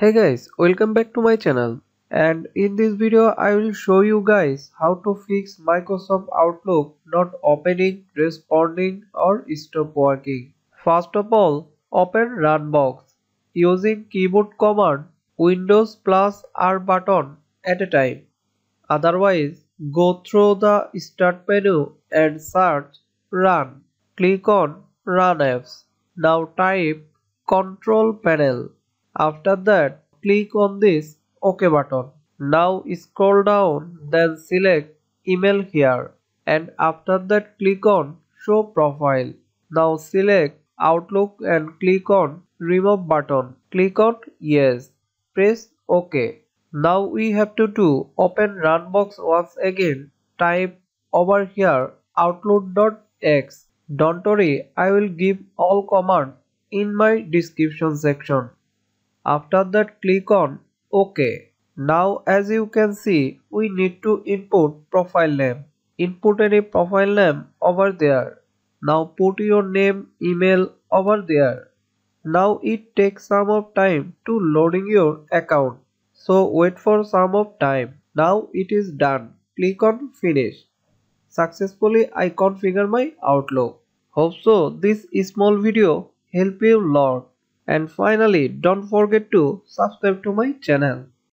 Hey guys, welcome back to my channel, and in this video I will show you guys how to fix Microsoft Outlook not opening, responding or stop working. First of all, open Runbox using keyboard command Windows plus R button at a time. Otherwise, go through the start menu and search Run. Click on Run Apps. Now type Control Panel. After that, click on this OK button. Now scroll down, then select Email here, and after that click on Show Profile. Now select Outlook and click on Remove button. Click on Yes. Press OK. Now we have to do open Runbox once again. Type over here outlook.exe. Don't worry, I will give all commands in my description section. After that click on OK. Now as you can see, we need to input profile name. Input any profile name over there. Now put your name, email over there. Now it takes some of time to loading your account. So wait for some of time. Now it is done. Click on finish. Successfully I configure my Outlook. Hope so this small video help you a lot. And finally don't forget to subscribe to my channel.